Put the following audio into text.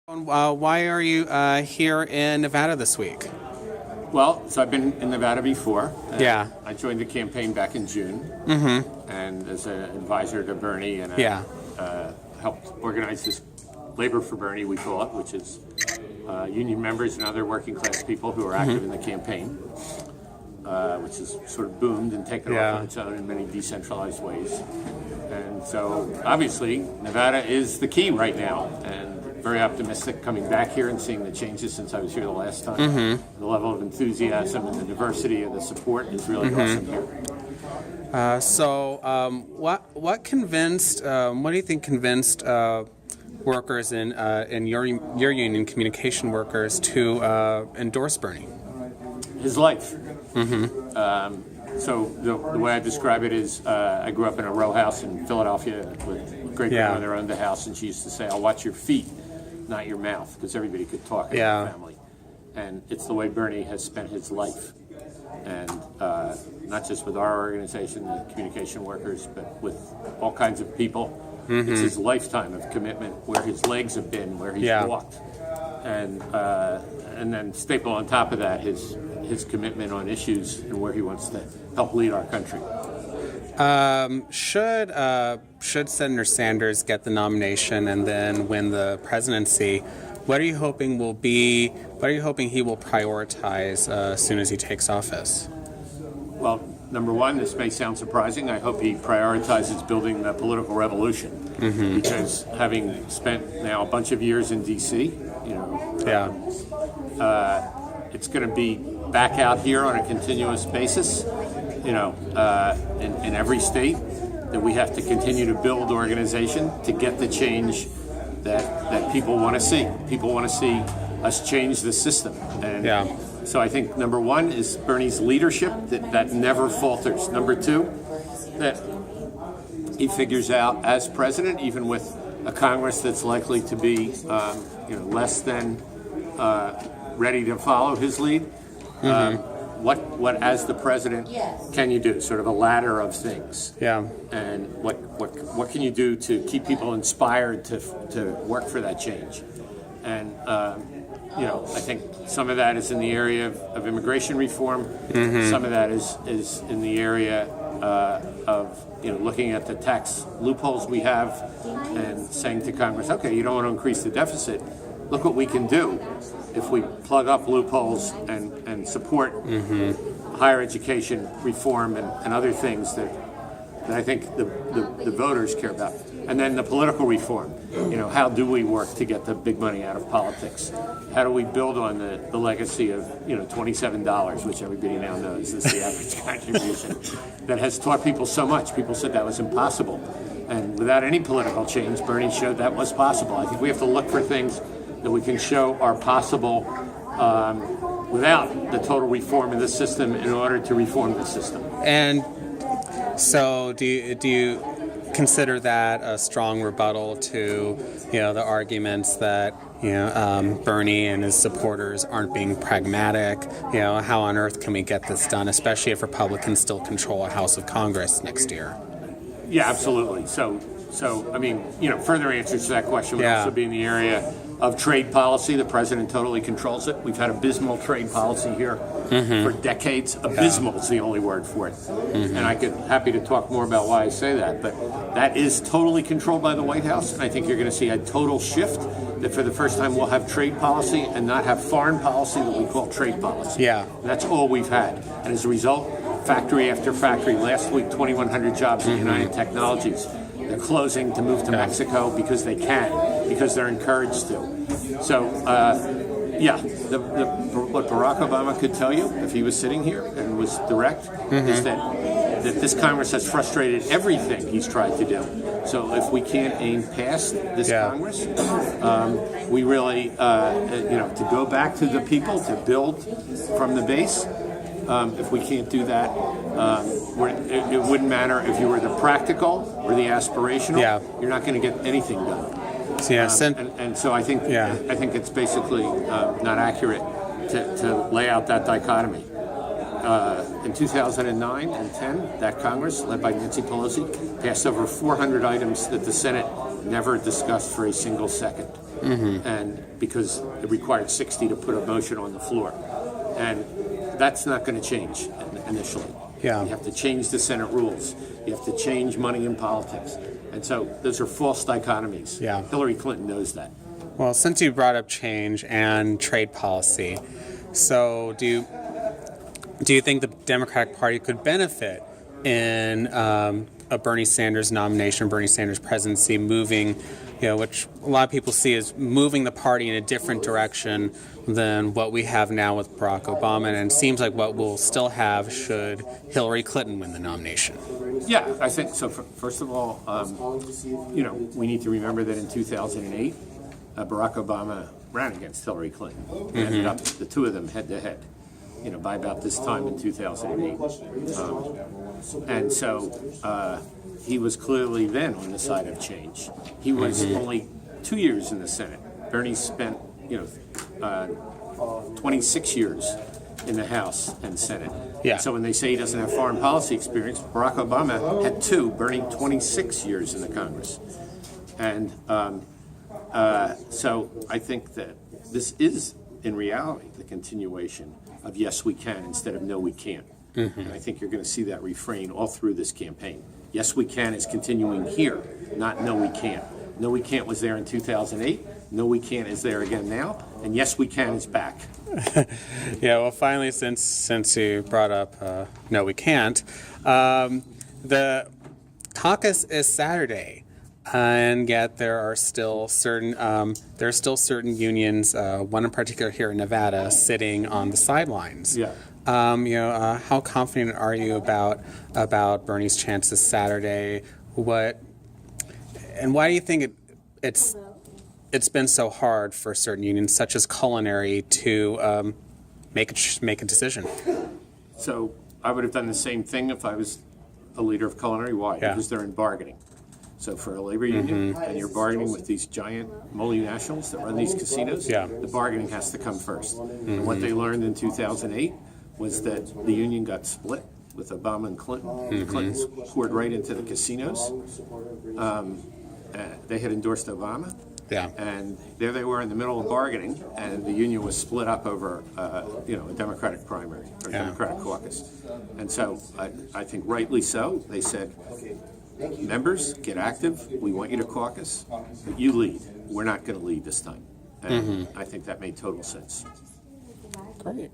Why are you here in Nevada this week? Well, so I've been in Nevada before. Yeah. I joined the campaign back in June, and as an advisor to Bernie, and helped organize this Labor for Bernie, we call it, which is union members and other working class people who are active in the campaign, which has sort of boomed and taken off on its own in many decentralized ways. And so, obviously, Nevada is the key right now, and very optimistic coming back here and seeing the changes since I was here the last time. The level of enthusiasm and the diversity of the support is really awesome here. What convinced? What do you think convinced workers in your union, communication workers, to endorse Bernie? His life. So the way I describe it is, I grew up in a row house in Philadelphia with a great grandmother owned the house, and she used to say, "I'll watch your feet, not your mouth," because everybody could talk in the family. And it's the way Bernie has spent his life, and not just with our organization, the communication workers, but with all kinds of people. It's his lifetime of commitment, where his legs have been, where he's walked, and then staple on top of that his commitment on issues and where he wants to help lead our country. Should Senator Sanders get the nomination and then win the presidency, what are you hoping he will prioritize as soon as he takes office? Well, number one, this may sound surprising. I hope he prioritizes building the political revolution, because having spent now a bunch of years in D.C., it's going to be back out here on a continuous basis, in every state, that we have to continue to build organization to get the change that people want to see. People want to see us change the system. And so I think number one is Bernie's leadership, that never falters. Number two, that he figures out as president, even with a Congress that's likely to be less than ready to follow his lead, what as the president can you do? Sort of a ladder of things. And what can you do to keep people inspired to work for that change? And I think some of that is in the area of immigration reform. Some of that is in the area of looking at the tax loopholes we have and saying to Congress, okay, you don't want to increase the deficit. Look what we can do if we plug up loopholes and support higher education reform and other things that I think the voters care about. And then the political reform. How do we work to get the big money out of politics? How do we build on the legacy of $27, which everybody now knows is the average contribution, that has taught people so much? People said that was impossible. And without any political change, Bernie showed that was possible. I think we have to look for things that we can show are possible without the total reform of the system in order to reform the system. And so do you consider that a strong rebuttal to the arguments that Bernie and his supporters aren't being pragmatic? How on earth can we get this done, especially if Republicans still control a House of Congress next year? Yeah, absolutely. So I mean, further answers to that question would also be in the area of trade policy. The president totally controls it. We've had abysmal trade policy here for decades. Abysmal is the only word for it. And I could happy to talk more about why I say that, but that is totally controlled by the White House. And I think you're going to see a total shift, that for the first time we'll have trade policy and not have foreign policy that we call trade policy. And that's all we've had. And as a result, factory after factory. Last week, 2,100 jobs in United Technologies. They're closing to move to Mexico because they can, because they're encouraged to. So, what Barack Obama could tell you if he was sitting here and was direct is that this Congress has frustrated everything he's tried to do. So if we can't aim past this Congress, we really, to go back to the people, to build from the base, if we can't do that, it wouldn't matter if you were the practical or the aspirational. You're not going to get anything done. And so I think it's basically not accurate to lay out that dichotomy. In 2009 and 10, that Congress, led by Nancy Pelosi, passed over 400 items that the Senate never discussed for a single second. and because it required 60 to put a motion on the floor, and that's not going to change initially. Yeah. You have to change the Senate rules. You have to change money in politics, and so those are false dichotomies. Yeah. Hillary Clinton knows that. Well, since you brought up change and trade policy, so do you think the Democratic Party could benefit in a Bernie Sanders nomination, Bernie Sanders presidency, moving, which a lot of people see as moving the party in a different direction than what we have now with Barack Obama, and it seems like what we'll still have should Hillary Clinton win the nomination? Yeah, I think so. First of all, we need to remember that in 2008, Barack Obama ran against Hillary Clinton. Ended up the two of them head to head, by about this time in 2008. And so he was clearly then on the side of change. He was only 2 years in the Senate. Bernie spent, 26 years in the House and Senate. Yeah. So when they say he doesn't have foreign policy experience, Barack Obama had 2, Bernie 26 years in the Congress. And so I think that this is, in reality, the continuation of yes, we can instead of no, we can't. And I think you're going to see that refrain all through this campaign. Yes, we can is continuing here, not no, we can't. No, we can't was there in 2008. No, we can't is there again now. And yes, we can is back. Yeah, well, finally, since you brought up no, we can't, the caucus is Saturday. And yet there are still certain unions, one in particular here in Nevada, sitting on the sidelines. Yeah. How confident are you about Bernie's chances Saturday? Why do you think it's been so hard for certain unions, such as culinary, to make a decision? So I would have done the same thing if I was a leader of culinary. Why? Yeah. Because they're in bargaining. So for a labor union, and you're bargaining with these giant multinationals that run these casinos, the bargaining has to come first. And what they learned in 2008 was that the union got split with Obama and Clinton. The Clintons poured right into the casinos. They had endorsed Obama. Yeah. And there they were in the middle of bargaining, and the union was split up over, a Democratic primary or Democratic caucus. And so I think rightly so, they said, members, get active. We want you to caucus, but you lead. We're not going to lead this time. And I think that made total sense. Great.